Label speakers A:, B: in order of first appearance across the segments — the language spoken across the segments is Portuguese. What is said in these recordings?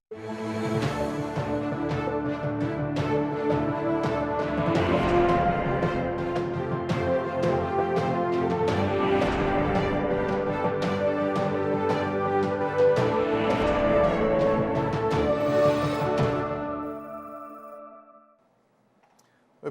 A: Oi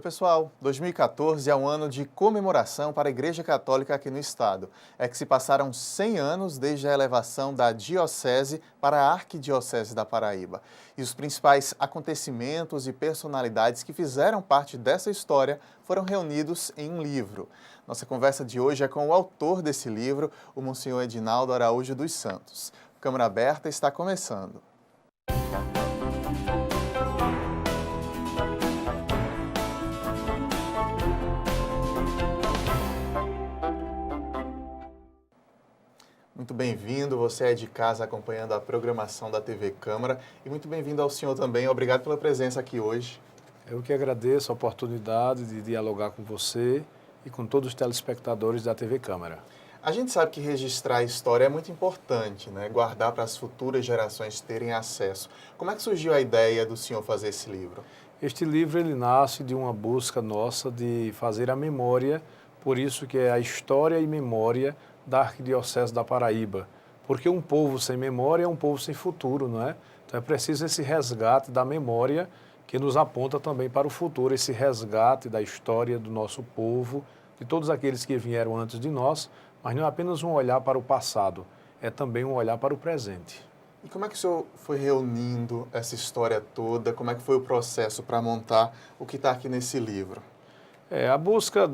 A: pessoal, 2014 é um ano de comemoração para a Igreja Católica aqui no estado. É que se passaram 100 anos desde a elevação da Diocese para a Arquidiocese da Paraíba. E os principais acontecimentos e personalidades que fizeram parte dessa história foram reunidos em um livro. Nossa conversa de hoje é com o autor desse livro, o Monsenhor Edinaldo Araújo dos Santos. Câmara Aberta está começando. Muito bem-vindo, você é de casa acompanhando a programação da TV Câmara e muito bem-vindo ao senhor também, obrigado pela presença aqui hoje.
B: Eu que agradeço a oportunidade de dialogar com você e com todos os telespectadores da TV Câmara.
A: A gente sabe que registrar a história é muito importante, né? Guardar para as futuras gerações terem acesso. Como é que surgiu a ideia do senhor fazer esse livro?
B: Este livro ele nasce de uma busca nossa de fazer a memória, por isso que é a história e memória da Arquidiocese da Paraíba, porque um povo sem memória é um povo sem futuro, não é? Então é preciso esse resgate da memória que nos aponta também para o futuro, esse resgate da história do nosso povo, de todos aqueles que vieram antes de nós, mas não é apenas um olhar para o passado, é também um olhar para o presente.
A: E como é que o senhor foi reunindo essa história toda? Como é que foi o processo para montar o que está aqui nesse livro?
B: A busca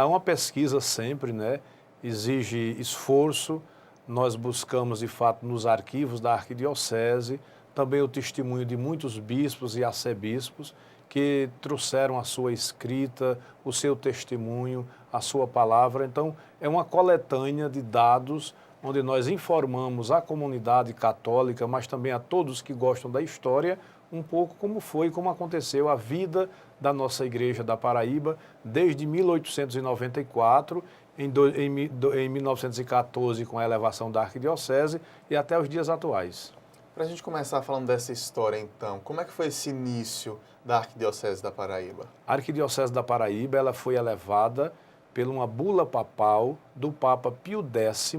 B: uma pesquisa sempre, né? Exige esforço, nós buscamos de fato nos arquivos da Arquidiocese, também o testemunho de muitos bispos e arcebispos que trouxeram a sua escrita, o seu testemunho, a sua palavra. Então, é uma coletânea de dados onde nós informamos a comunidade católica, mas também a todos que gostam da história, um pouco como aconteceu a vida da nossa Igreja da Paraíba desde 1894, em 1914 com a elevação da Arquidiocese e até os dias atuais.
A: Para a gente começar falando dessa história então, como é que foi esse início da Arquidiocese da Paraíba?
B: A Arquidiocese da Paraíba ela foi elevada por uma bula papal do Papa Pio X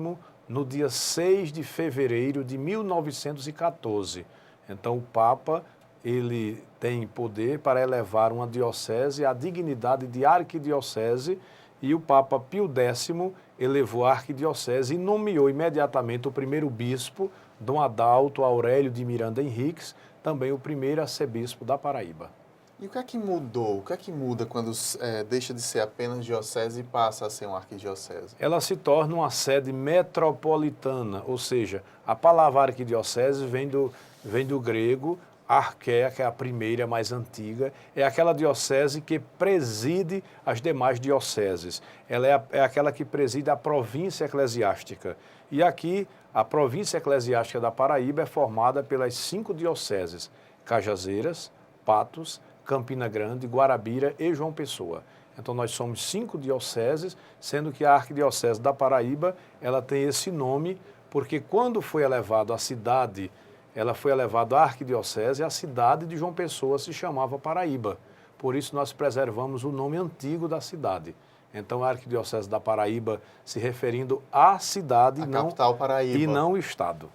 B: no dia 6 de fevereiro de 1914. Então o Papa ele tem poder para elevar uma diocese à dignidade de arquidiocese e o Papa Pio X elevou a arquidiocese e nomeou imediatamente o primeiro bispo, Dom Adalto Aurélio de Miranda Henriques, também o primeiro arcebispo da Paraíba.
A: E o que é que mudou? O que é que muda quando deixa de ser apenas diocese e passa a ser uma arquidiocese?
B: Ela se torna uma sede metropolitana, ou seja, a palavra arquidiocese vem do grego arquéia, que é a primeira, mais antiga, é aquela diocese que preside as demais dioceses. Ela é aquela que preside a província eclesiástica. E aqui, a província eclesiástica da Paraíba é formada pelas 5 dioceses, Cajazeiras, Patos, Campina Grande, Guarabira e João Pessoa. Então nós somos 5 dioceses, sendo que a Arquidiocese da Paraíba, ela tem esse nome, porque quando foi elevado a cidade, ela foi elevada à Arquidiocese, a cidade de João Pessoa se chamava Paraíba. Por isso nós preservamos o nome antigo da cidade. Então a Arquidiocese da Paraíba se referindo à cidade
A: capital Paraíba.
B: E não o estado.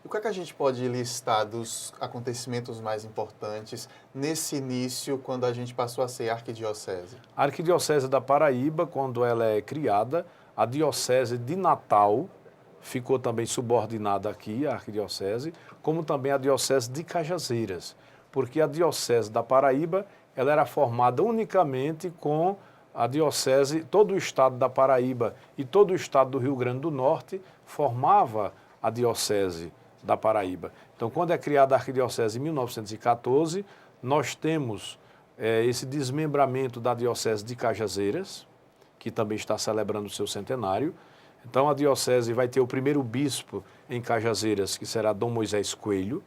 A: O que é que a gente pode listar dos acontecimentos mais importantes nesse início, quando a gente passou a ser arquidiocese?
B: A Arquidiocese da Paraíba, quando ela é criada, a Diocese de Natal ficou também subordinada aqui, a Arquidiocese, como também a Diocese de Cajazeiras, porque a Diocese da Paraíba ela era formada unicamente com a Diocese, todo o estado da Paraíba e todo o estado do Rio Grande do Norte formava a Diocese da Paraíba. Então, quando é criada a Arquidiocese em 1914, nós temos esse desmembramento da Diocese de Cajazeiras, que também está celebrando o seu centenário. Então, a Diocese vai ter o primeiro bispo em Cajazeiras, que será Dom Moisés Coelho,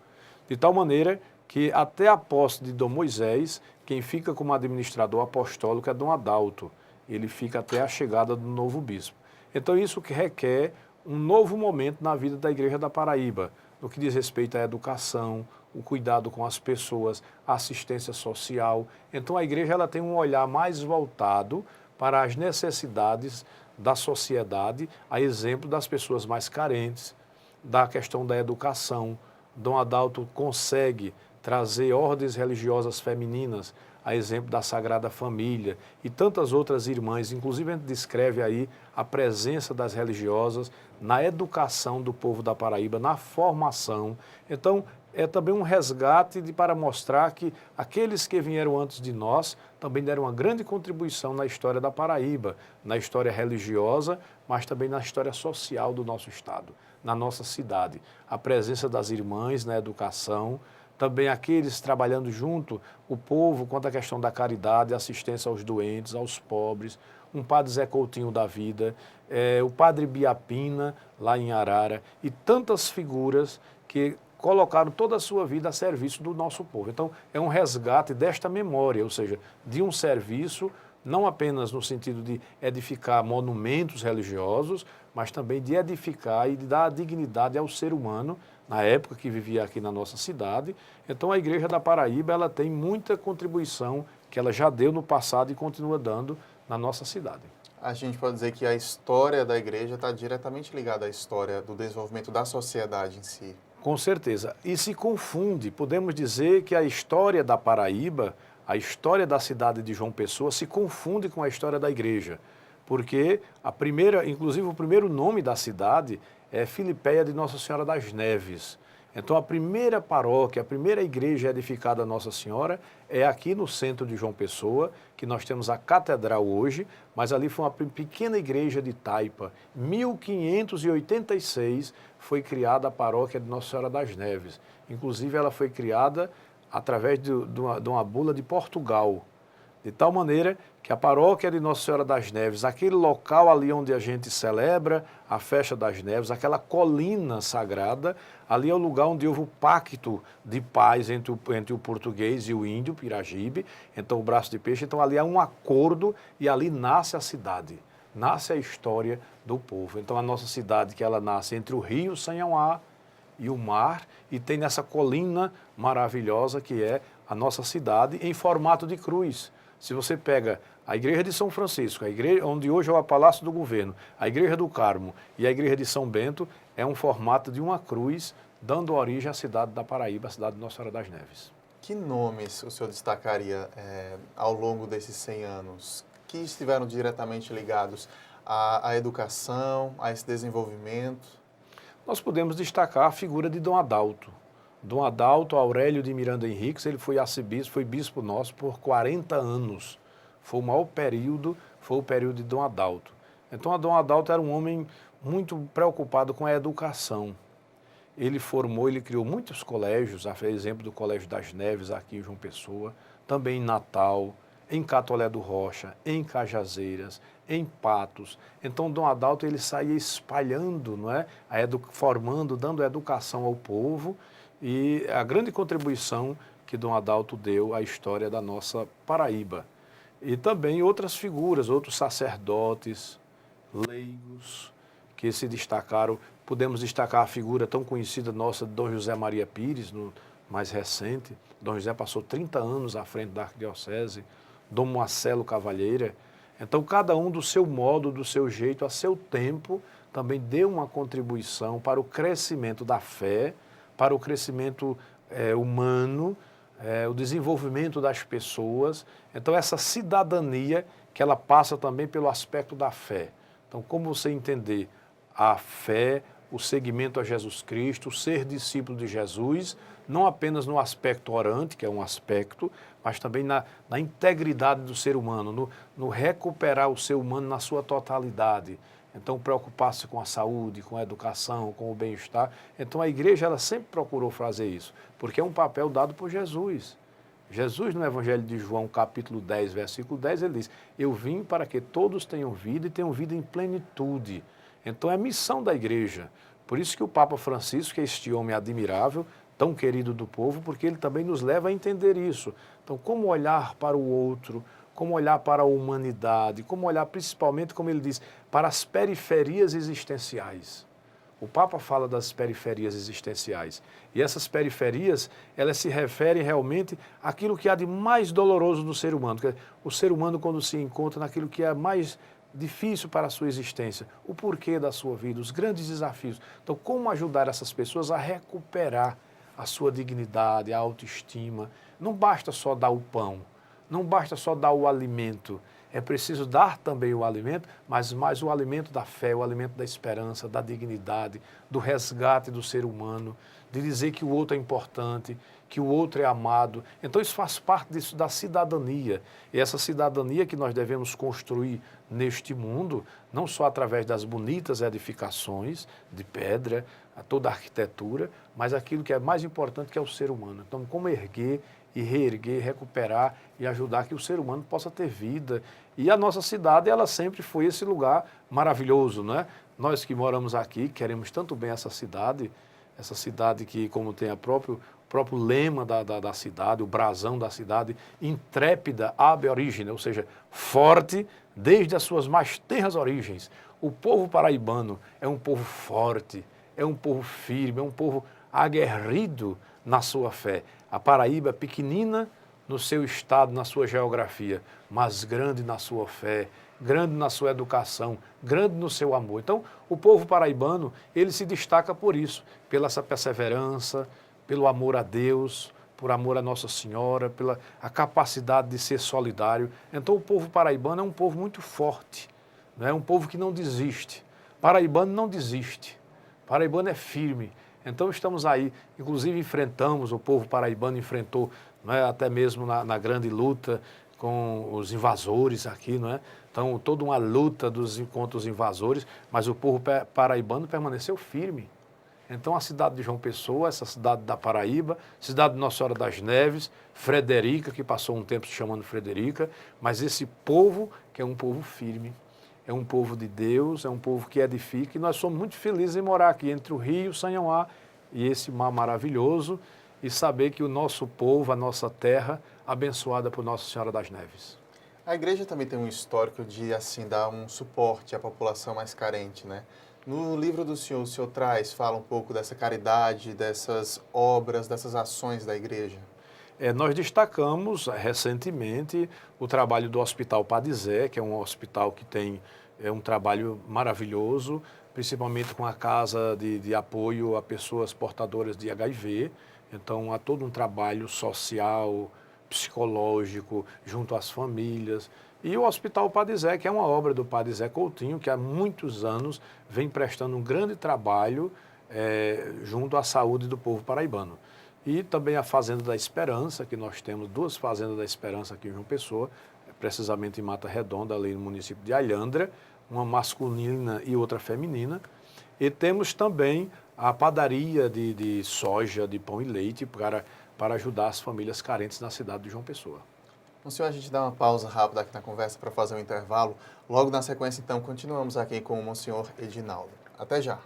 B: de tal maneira que até a posse de Dom Moisés, quem fica como administrador apostólico é Dom Adalto. Ele fica até a chegada do novo bispo. Então, isso que requer um novo momento na vida da Igreja da Paraíba, no que diz respeito à educação, o cuidado com as pessoas, a assistência social. Então a igreja ela tem um olhar mais voltado para as necessidades da sociedade, a exemplo das pessoas mais carentes, da questão da educação. Dom Adalto consegue trazer ordens religiosas femininas, a exemplo da Sagrada Família e tantas outras irmãs. Inclusive, a gente descreve aí a presença das religiosas na educação do povo da Paraíba, na formação. Então, é também um resgate para mostrar que aqueles que vieram antes de nós também deram uma grande contribuição na história da Paraíba, na história religiosa, mas também na história social do nosso estado, na nossa cidade. A presença das irmãs na educação, também aqueles trabalhando junto, o povo, quanto à questão da caridade, assistência aos doentes, aos pobres, um padre Zé Coutinho da Vida, o padre Biapina, lá em Arara, e tantas figuras que colocaram toda a sua vida a serviço do nosso povo. Então, é um resgate desta memória, ou seja, de um serviço, não apenas no sentido de edificar monumentos religiosos, mas também de edificar e de dar dignidade ao ser humano, na época que vivia aqui na nossa cidade. Então, a Igreja da Paraíba ela tem muita contribuição que ela já deu no passado e continua dando na nossa cidade.
A: A gente pode dizer que a história da igreja está diretamente ligada à história do desenvolvimento da sociedade em si.
B: Com certeza. E se confunde, podemos dizer que a história da Paraíba, a história da cidade de João Pessoa, se confunde com a história da igreja. Porque inclusive o primeiro nome da cidade é Filipéia de Nossa Senhora das Neves. Então a primeira paróquia, a primeira igreja edificada a Nossa Senhora é aqui no centro de João Pessoa, que nós temos a catedral hoje, mas ali foi uma pequena igreja de taipa. Em 1586 foi criada a paróquia de Nossa Senhora das Neves. Inclusive ela foi criada através de uma bula de Portugal. De tal maneira que a paróquia de Nossa Senhora das Neves, aquele local ali onde a gente celebra a festa das neves, aquela colina sagrada, ali é o lugar onde houve o pacto de paz entre o português e o índio, Piragibe, então o braço de peixe. Então ali há um acordo e ali nasce a cidade, nasce a história do povo. Então a nossa cidade, que ela nasce entre o rio Sanhauá e o mar, e tem nessa colina maravilhosa que é a nossa cidade em formato de cruz. Se você pega a Igreja de São Francisco, a igreja onde hoje é o Palácio do Governo, a Igreja do Carmo e a Igreja de São Bento, é um formato de uma cruz, dando origem à cidade da Paraíba, a cidade de Nossa Senhora das Neves.
A: Que nomes o senhor destacaria ao longo desses 100 anos que estiveram diretamente ligados à educação, a esse desenvolvimento?
B: Nós podemos destacar a figura de Dom Adalto. Dom Adalto Aurélio de Miranda Henriques, ele foi arcebispo, foi bispo nosso por 40 anos. Foi o maior período, foi o período de Dom Adalto. Então, Dom Adalto era um homem muito preocupado com a educação. Ele criou muitos colégios, a exemplo do Colégio das Neves aqui em João Pessoa, também em Natal, em Catolé do Rocha, em Cajazeiras, em Patos. Então, Dom Adalto ele saía espalhando, não é? Formando, dando educação ao povo, e a grande contribuição que Dom Adalto deu à história da nossa Paraíba. E também outras figuras, outros sacerdotes, leigos, que se destacaram. Podemos destacar a figura tão conhecida nossa de Dom José Maria Pires, no mais recente. Dom José passou 30 anos à frente da arquidiocese, Dom Marcelo Cavalheira. Então, cada um do seu modo, do seu jeito, a seu tempo, também deu uma contribuição para o crescimento da fé, para o crescimento humano, o desenvolvimento das pessoas. Então, essa cidadania que ela passa também pelo aspecto da fé. Então, como você entender a fé, o seguimento a Jesus Cristo, ser discípulo de Jesus, não apenas no aspecto orante, que é um aspecto, mas também na integridade do ser humano, no recuperar o ser humano na sua totalidade. Então, preocupar-se com a saúde, com a educação, com o bem-estar. Então, a igreja ela sempre procurou fazer isso, porque é um papel dado por Jesus. Jesus, no Evangelho de João, capítulo 10, versículo 10, ele diz: eu vim para que todos tenham vida e tenham vida em plenitude. Então, é missão da igreja. Por isso que o Papa Francisco, que é este homem admirável, tão querido do povo, porque ele também nos leva a entender isso. Então, como olhar para o outro, como olhar para a humanidade, como olhar principalmente, como ele diz, para as periferias existenciais. O Papa fala das periferias existenciais. E essas periferias, elas se referem realmente àquilo que há de mais doloroso no ser humano. O ser humano, quando se encontra naquilo que é mais difícil para a sua existência, o porquê da sua vida, os grandes desafios. Então, como ajudar essas pessoas a recuperar a sua dignidade, a autoestima? Não basta só dar o pão, não basta só dar o alimento. É preciso dar também o alimento, mas mais o alimento da fé, o alimento da esperança, da dignidade, do resgate do ser humano, de dizer que o outro é importante, que o outro é amado. Então isso faz parte disso, da cidadania. E essa cidadania que nós devemos construir neste mundo, não só através das bonitas edificações de pedra, toda a arquitetura, mas aquilo que é mais importante, que é o ser humano. Então, como erguer e reerguer, recuperar e ajudar que o ser humano possa ter vida. E a nossa cidade, ela sempre foi esse lugar maravilhoso, né? Nós que moramos aqui, queremos tanto bem essa cidade que, como tem o próprio lema da cidade, o brasão da cidade, intrépida ab origine, ou seja, forte desde as suas mais tenras origens. O povo paraibano é um povo forte, é um povo firme, é um povo aguerrido na sua fé. A Paraíba é pequenina no seu estado, na sua geografia, mas grande na sua fé, grande na sua educação, grande no seu amor. Então, o povo paraibano, ele se destaca por isso, pela essa perseverança, pelo amor a Deus, por amor a Nossa Senhora, pela a capacidade de ser solidário. Então, o povo paraibano é um povo muito forte, né? É um povo que não desiste. Paraibano não desiste. Paraibano é firme. Então, estamos aí, inclusive enfrentamos, o povo paraibano enfrentou, não é, até mesmo na grande luta com os invasores aqui, não é? Então, toda uma luta contra os invasores, mas o povo paraibano permaneceu firme. Então, a cidade de João Pessoa, essa cidade da Paraíba, cidade de Nossa Senhora das Neves, Frederica, que passou um tempo se chamando Frederica, mas esse povo que é um povo firme, é um povo de Deus, é um povo que edifica, e nós somos muito felizes em morar aqui entre o Rio, Sanhauá e esse mar maravilhoso, e saber que o nosso povo, a nossa terra, abençoada por Nossa Senhora das Neves.
A: A igreja também tem um histórico de, assim, dar um suporte à população mais carente, né? No livro do senhor, o senhor fala um pouco dessa caridade, dessas obras, dessas ações da igreja.
B: Nós destacamos recentemente o trabalho do Hospital Padre Zé, que é um hospital que tem um trabalho maravilhoso, principalmente com a casa de apoio a pessoas portadoras de HIV. Então, há todo um trabalho social, psicológico, junto às famílias. E o Hospital Padre Zé, que é uma obra do Padre Zé Coutinho, que há muitos anos vem prestando um grande trabalho junto à saúde do povo paraibano. E também a Fazenda da Esperança, que nós temos 2 Fazendas da Esperança aqui em João Pessoa, precisamente em Mata Redonda, ali no município de Alhandra, uma masculina e outra feminina. E temos também a padaria de soja, de pão e leite, para ajudar as famílias carentes na cidade de João Pessoa.
A: Senhor, a gente dá uma pausa rápida aqui na conversa para fazer um intervalo. Logo na sequência, então, continuamos aqui com o Monsenhor Edinaldo. Até já.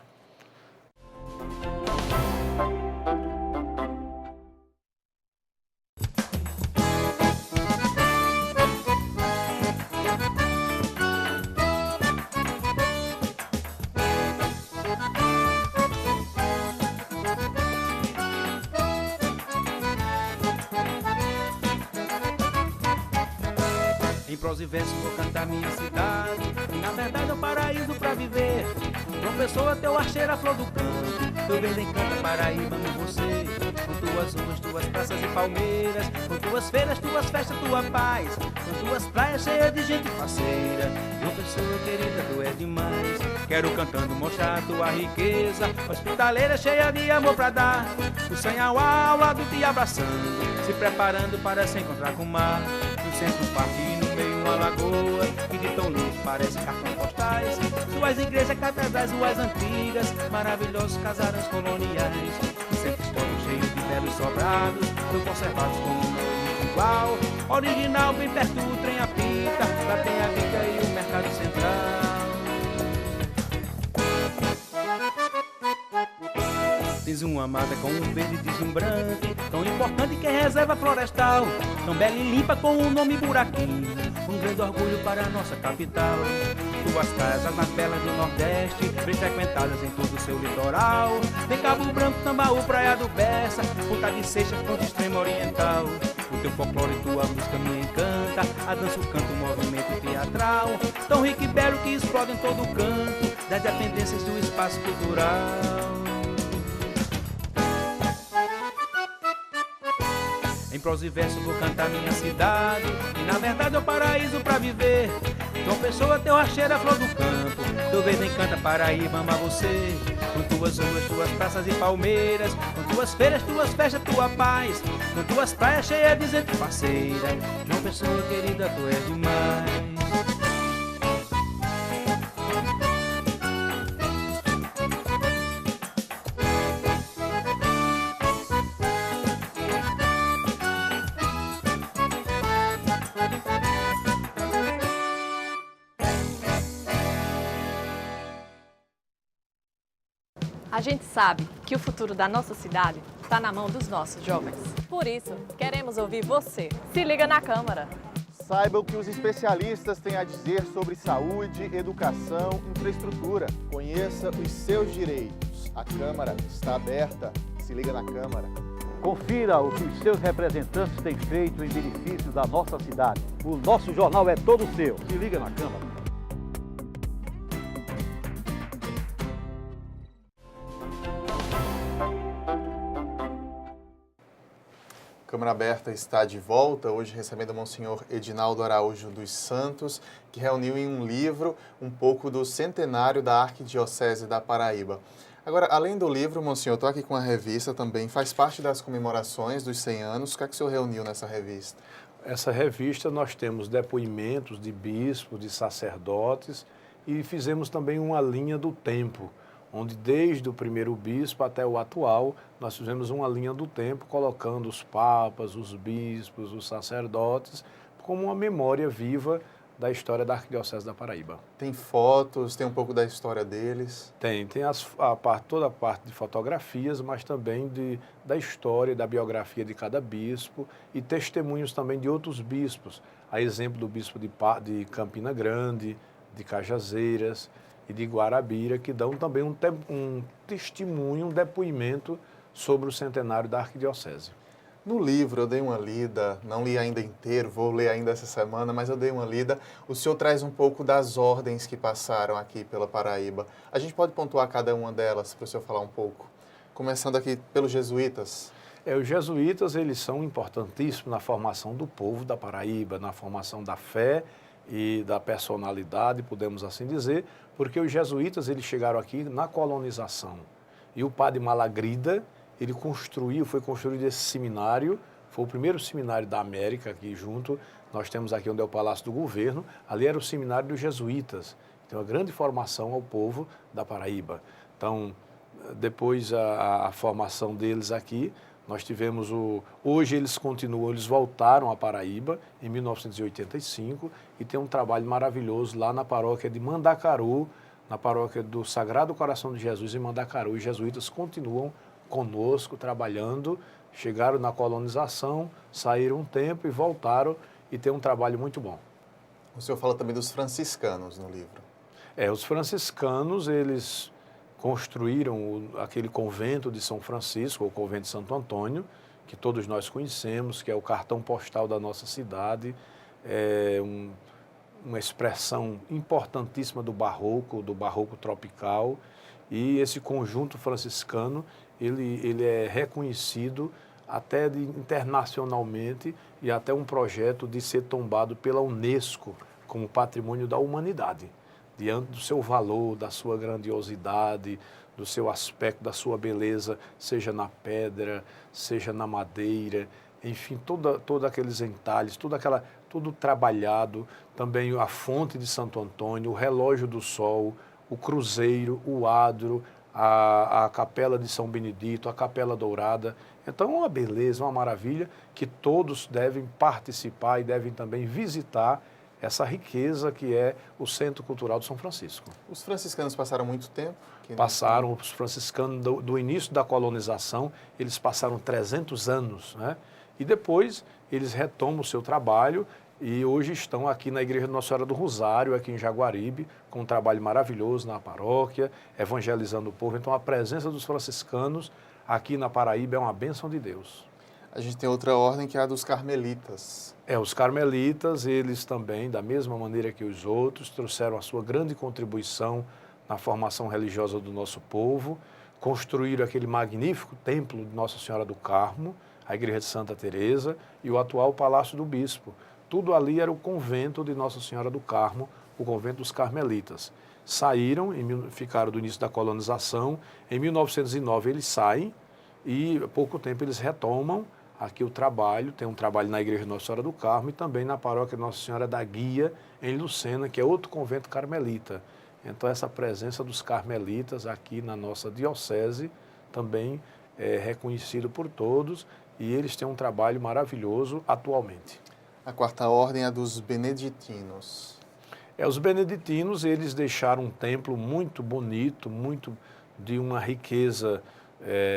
C: Em prosa e verso vou cantar minha cidade, e na verdade é um paraíso pra viver. João Pessoa, teu archeiro, a flor do campo, teu verde encanta Paraíba amo você. Com tuas ruas, tuas praças e palmeiras, com tuas feiras, tuas festas, tua paz, com tuas praias cheias de gente faceira. João Pessoa querida, tu é demais. Quero cantando mostrar a tua riqueza, hospitaleira cheia de amor pra dar. O Sanhauá ao lado te abraçando, se preparando para se encontrar com o mar. No centro do parque, no meio uma lagoa, que de tão longe parece cartão postais. Suas igrejas, catedrais, ruas antigas, maravilhosos casarões coloniais. Sempre estão cheios de belos sobrados, tão conservados como não igual. Original, bem perto do trem apita, lá tem a Bica e o Mercado Central. Tens uma mata com um verde deslumbrante, tão importante que é reserva florestal, tão bela e limpa com o nome Buraquinho, um grande orgulho para a nossa capital. tuas casas nas belas do Nordeste, bem frequentadas em todo o seu litoral. Tem Cabo Branco, Tambaú, Praia do Bessa, Ponta de Seixas, ponto extremo oriental. O teu folclore e tua música me encanta, a dança, o canto, o movimento teatral, tão rico e belo que explode em todo canto das dependências do espaço cultural. Em prosa e verso vou cantar minha cidade, e na verdade é o paraíso pra viver. João Pessoa, teu Archeira, flor do campo, teu verde encanta Paraíba, ama você. Com tuas ruas, tuas praças e palmeiras, com tuas feiras, tuas festas, tua paz, com tuas praias cheias de gente parceira. João Pessoa, querida, tu és demais.
D: A gente sabe que o futuro da nossa cidade está na mão dos nossos jovens. Por isso, queremos ouvir você. Se liga na Câmara.
A: Saiba o que os especialistas têm a dizer sobre saúde, educação, infraestrutura. Conheça os seus direitos. A Câmara está aberta. Se liga na Câmara.
E: Confira o que os seus representantes têm feito em benefício da nossa cidade. O nosso jornal é todo seu. Se liga na Câmara.
A: Câmara Aberta está de volta, hoje recebendo o Monsenhor Edinaldo Araújo dos Santos, que reuniu em um livro um pouco do centenário da Arquidiocese da Paraíba. Agora, além do livro, Monsenhor, estou aqui com a revista também, faz parte das comemorações dos 100 anos. O que é que o senhor reuniu nessa revista?
B: Essa revista nós temos depoimentos de bispos, de sacerdotes e fizemos também uma linha do tempo, onde desde o primeiro bispo até o atual, nós fizemos uma linha do tempo, colocando os papas, os bispos, os sacerdotes, como uma memória viva da história da Arquidiocese da Paraíba.
A: Tem fotos, tem um pouco da história deles?
B: Tem toda a parte de fotografias, mas também da história, da biografia de cada bispo e testemunhos também de outros bispos, a exemplo do bispo de Campina Grande, de Cajazeiras e de Guarabira, que dão também um testemunho, um depoimento sobre o centenário da Arquidiocese.
A: No livro eu dei uma lida, não li ainda inteiro, vou ler ainda essa semana, mas eu dei uma lida. O senhor traz um pouco das ordens que passaram aqui pela Paraíba. A gente pode pontuar cada uma delas para o senhor falar um pouco? Começando aqui pelos jesuítas.
B: Os jesuítas, eles são importantíssimos na formação do povo da Paraíba, na formação da fé e da personalidade, podemos assim dizer, porque os jesuítas, eles chegaram aqui na colonização. E o padre Malagrida, ele foi construído esse seminário, foi o primeiro seminário da América aqui junto, nós temos aqui onde é o Palácio do Governo, ali era o seminário dos jesuítas, tem uma grande formação ao povo da Paraíba. Então, depois a formação deles aqui, nós tivemos hoje eles continuam, eles voltaram à Paraíba em 1985 e tem um trabalho maravilhoso lá na paróquia de Mandacaru, na paróquia do Sagrado Coração de Jesus em Mandacaru. Os jesuítas continuam conosco, trabalhando, chegaram na colonização, saíram um tempo e voltaram e tem um trabalho muito bom.
A: O senhor fala também dos franciscanos no livro.
B: Os franciscanos, eles construíram aquele convento de São Francisco, o convento de Santo Antônio, que todos nós conhecemos, que é o cartão postal da nossa cidade, uma expressão importantíssima do barroco tropical, e esse conjunto franciscano, ele é reconhecido até internacionalmente e até um projeto de ser tombado pela Unesco como patrimônio da humanidade, diante do seu valor, da sua grandiosidade, do seu aspecto, da sua beleza, seja na pedra, seja na madeira, enfim, todos aqueles entalhes, tudo trabalhado, também a fonte de Santo Antônio, o relógio do sol, o cruzeiro, o adro, a capela de São Benedito, a capela dourada. Então é uma beleza, uma maravilha que todos devem participar e devem também visitar essa riqueza que é o Centro Cultural de São Francisco.
A: Os franciscanos passaram muito tempo?
B: Passaram, os franciscanos do início da colonização, eles passaram 300 anos, né? E depois eles retomam o seu trabalho e hoje estão aqui na Igreja de Nossa Senhora do Rosário, aqui em Jaguaribe, com um trabalho maravilhoso na paróquia, evangelizando o povo. Então, a presença dos franciscanos aqui na Paraíba é uma bênção de Deus.
A: A gente tem outra ordem que é a dos carmelitas.
B: Os carmelitas, eles também, da mesma maneira que os outros, trouxeram a sua grande contribuição na formação religiosa do nosso povo, construíram aquele magnífico templo de Nossa Senhora do Carmo, a Igreja de Santa Teresa e o atual Palácio do Bispo. Tudo ali era o convento de Nossa Senhora do Carmo, o convento dos carmelitas. Saíram, ficaram do início da colonização, em 1909 eles saem e há pouco tempo eles retomam aqui o trabalho, tem um trabalho na Igreja de Nossa Senhora do Carmo e também na paróquia Nossa Senhora da Guia, em Lucena, que é outro convento carmelita. Então, essa presença dos carmelitas aqui na nossa diocese também é reconhecido por todos e eles têm um trabalho maravilhoso atualmente.
A: A quarta ordem é a dos beneditinos.
B: Os beneditinos, eles deixaram um templo muito bonito, muito de uma riqueza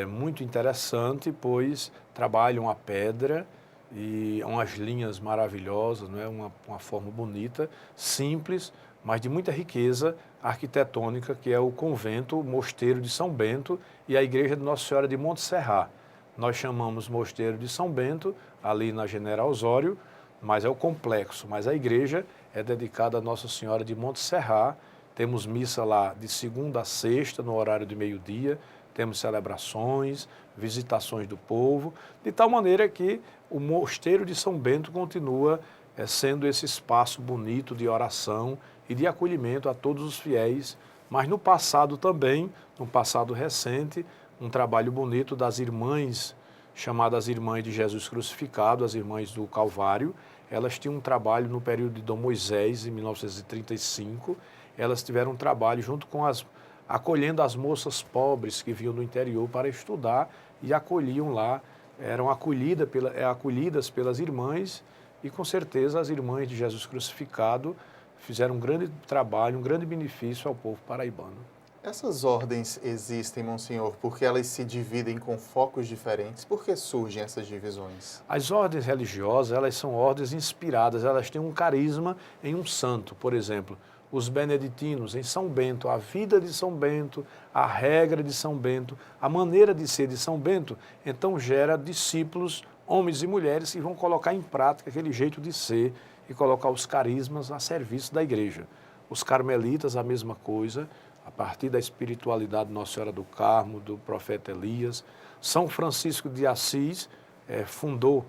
B: muito interessante, pois trabalham a pedra e umas linhas maravilhosas, não é? Uma forma bonita, simples, mas de muita riqueza arquitetônica, que é o convento, o mosteiro de São Bento e a igreja de Nossa Senhora de Montserrat. Nós chamamos mosteiro de São Bento, ali na General Osório, mas é o complexo, mas a igreja é dedicada a Nossa Senhora de Montserrat. Temos missa lá de segunda a sexta, no horário de meio-dia, temos celebrações, visitações do povo, de tal maneira que o mosteiro de São Bento continua sendo esse espaço bonito de oração e de acolhimento a todos os fiéis, mas no passado também, no passado recente, um trabalho bonito das irmãs, chamadas Irmãs de Jesus Crucificado, as Irmãs do Calvário. Elas tinham um trabalho no período de Dom Moisés, em 1935, elas tiveram um trabalho junto com acolhendo as moças pobres que vinham do interior para estudar e acolhiam lá, eram acolhidas pelas irmãs e com certeza as Irmãs de Jesus Crucificado fizeram um grande trabalho, um grande benefício ao povo paraibano.
A: Essas ordens existem, Monsenhor, porque elas se dividem com focos diferentes? Por que surgem essas divisões?
B: As ordens religiosas, elas são ordens inspiradas, elas têm um carisma em um santo. Por exemplo, os beneditinos em São Bento, a vida de São Bento, a regra de São Bento, a maneira de ser de São Bento, então gera discípulos, homens e mulheres, que vão colocar em prática aquele jeito de ser e colocar os carismas a serviço da igreja. Os carmelitas, a mesma coisa, a partir da espiritualidade de Nossa Senhora do Carmo, do profeta Elias. São Francisco de Assis fundou,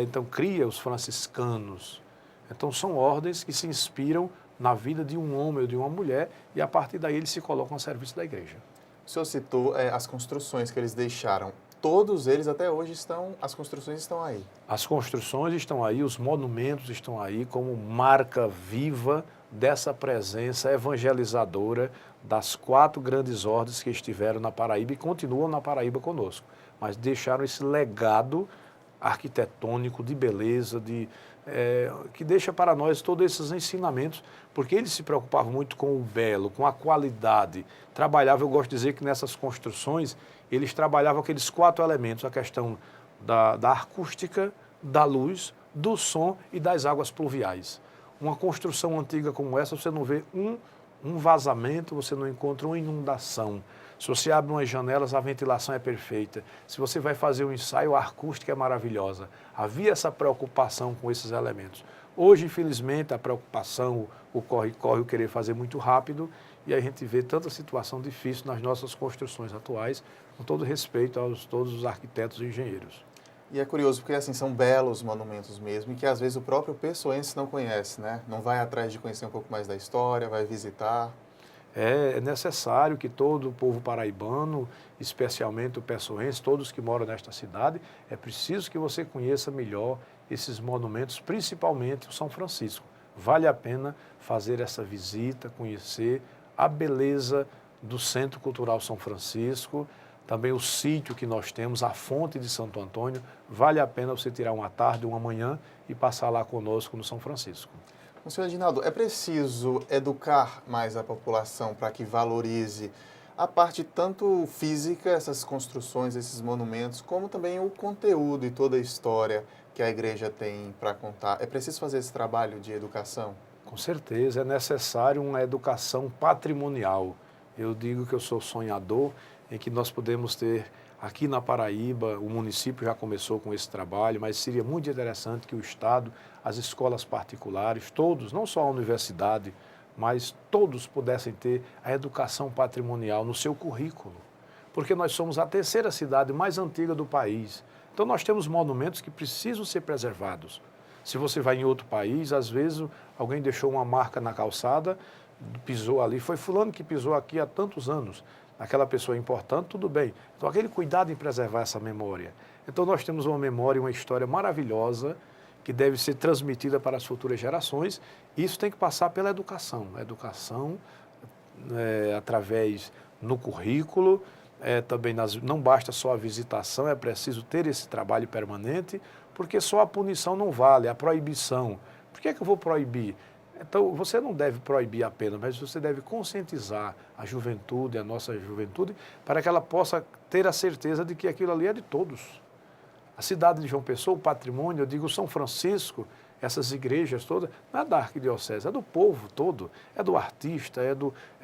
B: então cria os franciscanos. Então são ordens que se inspiram na vida de um homem ou de uma mulher e a partir daí eles se colocam a serviço da igreja.
A: O senhor citou as construções que eles deixaram. Todos eles até hoje as construções estão aí.
B: As construções estão aí, os monumentos estão aí como marca viva dessa presença evangelizadora das 4 grandes ordens que estiveram na Paraíba e continuam na Paraíba conosco, mas deixaram esse legado arquitetônico de beleza, que deixa para nós todos esses ensinamentos, porque eles se preocupavam muito com o belo, com a qualidade. Trabalhavam, eu gosto de dizer que nessas construções, eles trabalhavam aqueles 4 elementos, a questão da acústica, da luz, do som e das águas pluviais. Uma construção antiga como essa, você não vê um vazamento, você não encontra uma inundação. Se você abre umas janelas, a ventilação é perfeita. Se você vai fazer um ensaio, a acústica é maravilhosa. Havia essa preocupação com esses elementos. Hoje, infelizmente, a preocupação, o corre-corre, o querer fazer muito rápido, e a gente vê tanta situação difícil nas nossas construções atuais, com todo respeito a todos os arquitetos e engenheiros.
A: E é curioso porque assim são belos monumentos mesmo e que às vezes o próprio pessoense não conhece, né? Não vai atrás de conhecer um pouco mais da história, vai visitar.
B: É necessário que todo o povo paraibano, especialmente o pessoense, todos que moram nesta cidade, é preciso que você conheça melhor esses monumentos, principalmente o São Francisco. Vale a pena fazer essa visita, conhecer a beleza do Centro Cultural São Francisco, também o sítio que nós temos, a Fonte de Santo Antônio. Vale a pena você tirar uma tarde, uma manhã e passar lá conosco no São Francisco.
A: Senhor Edinaldo, é preciso educar mais a população para que valorize a parte tanto física, essas construções, esses monumentos, como também o conteúdo e toda a história que a igreja tem para contar. É preciso fazer esse trabalho de educação?
B: Com certeza, é necessário uma educação patrimonial. Eu digo que eu sou sonhador em que nós podemos ter aqui na Paraíba, o município já começou com esse trabalho, mas seria muito interessante que o Estado, as escolas particulares, todos, não só a universidade, mas todos pudessem ter a educação patrimonial no seu currículo. Porque nós somos a terceira cidade mais antiga do país. Então nós temos monumentos que precisam ser preservados. Se você vai em outro país, às vezes alguém deixou uma marca na calçada, pisou ali, foi fulano que pisou aqui há tantos anos. Aquela pessoa é importante, tudo bem. Então aquele cuidado em preservar essa memória. Então nós temos uma memória, uma história maravilhosa que deve ser transmitida para as futuras gerações. Isso tem que passar pela educação. A educação, através no currículo, também não basta só a visitação, é preciso ter esse trabalho permanente, porque só a punição não vale, a proibição. Por que é que eu vou proibir? Então, você não deve proibir apenas, mas você deve conscientizar a juventude, a nossa juventude, para que ela possa ter a certeza de que aquilo ali é de todos. A cidade de João Pessoa, o patrimônio, eu digo São Francisco, essas igrejas todas, não é da arquidiocese, é do povo todo, é do artista, é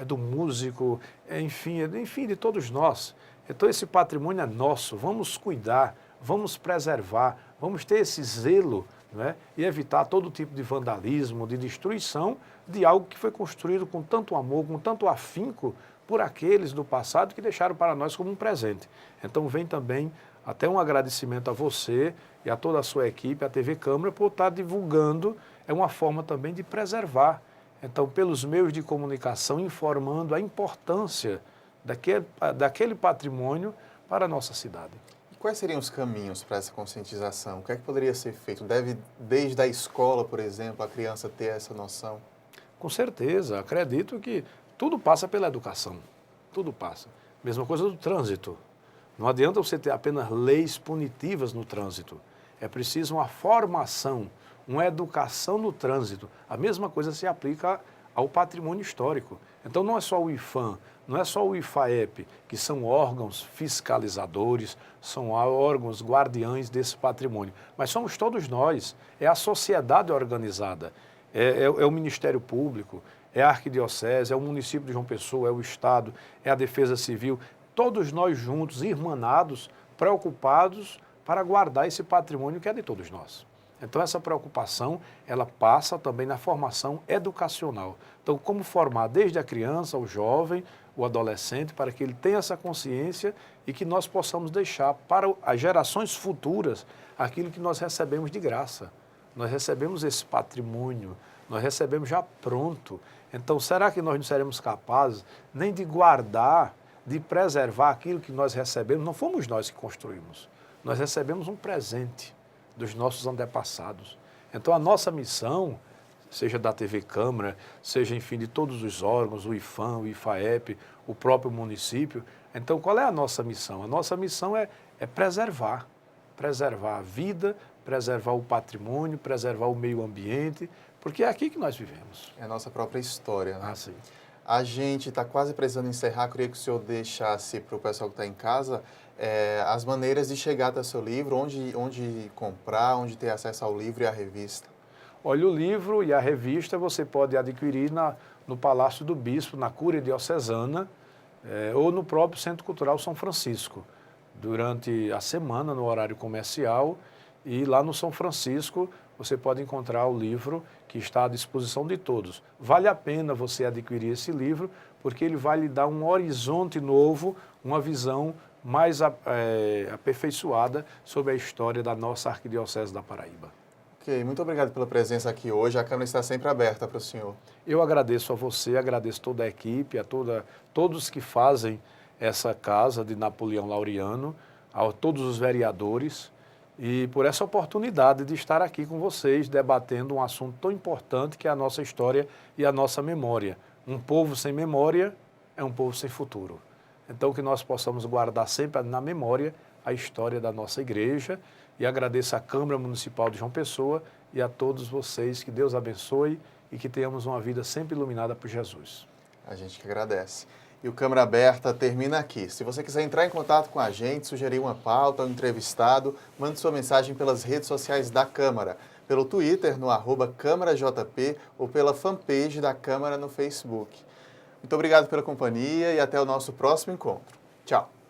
B: do músico, enfim, de todos nós. Então esse patrimônio é nosso, vamos cuidar, vamos preservar, vamos ter esse zelo, né, e evitar todo tipo de vandalismo, de destruição de algo que foi construído com tanto amor, com tanto afinco por aqueles do passado que deixaram para nós como um presente. Então vem também até um agradecimento a você e a toda a sua equipe, a TV Câmara, por estar divulgando, é uma forma também de preservar. Então, pelos meios de comunicação, informando a importância daquele patrimônio para a nossa cidade.
A: E quais seriam os caminhos para essa conscientização? O que é que poderia ser feito? Deve, desde a escola, por exemplo, a criança ter essa noção?
B: Com certeza, acredito que tudo passa pela educação, tudo passa. Mesma coisa do trânsito. Não adianta você ter apenas leis punitivas no trânsito. É preciso uma formação, uma educação no trânsito. A mesma coisa se aplica ao patrimônio histórico. Então não é só o IPHAN, não é só o IPHAEP, que são órgãos fiscalizadores, são órgãos guardiães desse patrimônio, mas somos todos nós, é a sociedade organizada, é o Ministério Público, é a Arquidiocese, é o município de João Pessoa, é o Estado, é a Defesa Civil, todos nós juntos, irmanados, preocupados para guardar esse patrimônio que é de todos nós. Então essa preocupação, ela passa também na formação educacional. Então como formar desde a criança, o jovem, o adolescente, para que ele tenha essa consciência e que nós possamos deixar para as gerações futuras aquilo que nós recebemos de graça. Nós recebemos esse patrimônio, nós recebemos já pronto. Então será que nós não seremos capazes nem de guardar, de preservar aquilo que nós recebemos? Não fomos nós que construímos, nós recebemos um presente dos nossos antepassados. Então a nossa missão, seja da TV Câmara, seja, enfim, de todos os órgãos, o IPHAN, o IPHAEP, o próprio município. Então qual é a nossa missão? A nossa missão é preservar a vida, preservar o patrimônio, preservar o meio ambiente, porque é aqui que nós vivemos.
A: É a nossa própria história, né?
B: Ah, sim.
A: A gente está quase precisando encerrar, queria que o senhor deixasse para o pessoal que está em casa as maneiras de chegar até o seu livro, onde comprar, onde ter acesso ao livro e à revista.
B: Olha, o livro e a revista você pode adquirir no Palácio do Bispo, na Cúria Diocesana, ou no próprio Centro Cultural São Francisco, durante a semana, no horário comercial, e lá no São Francisco você pode encontrar o livro que está à disposição de todos. Vale a pena você adquirir esse livro, porque ele vai lhe dar um horizonte novo, uma visão mais aperfeiçoada sobre a história da nossa Arquidiocese da Paraíba.
A: Ok, muito obrigado pela presença aqui hoje. A Câmara está sempre aberta para o senhor.
B: Eu agradeço a você, agradeço toda a equipe, todos que fazem essa casa de Napoleão Laureano, a todos os vereadores, e por essa oportunidade de estar aqui com vocês, debatendo um assunto tão importante que é a nossa história e a nossa memória. Um povo sem memória é um povo sem futuro. Então que nós possamos guardar sempre na memória a história da nossa igreja, e agradeço à Câmara Municipal de João Pessoa e a todos vocês, que Deus abençoe e que tenhamos uma vida sempre iluminada por Jesus.
A: A gente que agradece. E o Câmara Aberta termina aqui. Se você quiser entrar em contato com a gente, sugerir uma pauta ou um entrevistado, mande sua mensagem pelas redes sociais da Câmara, pelo Twitter no @CâmaraJP ou pela fanpage da Câmara no Facebook. Muito obrigado pela companhia e até o nosso próximo encontro. Tchau!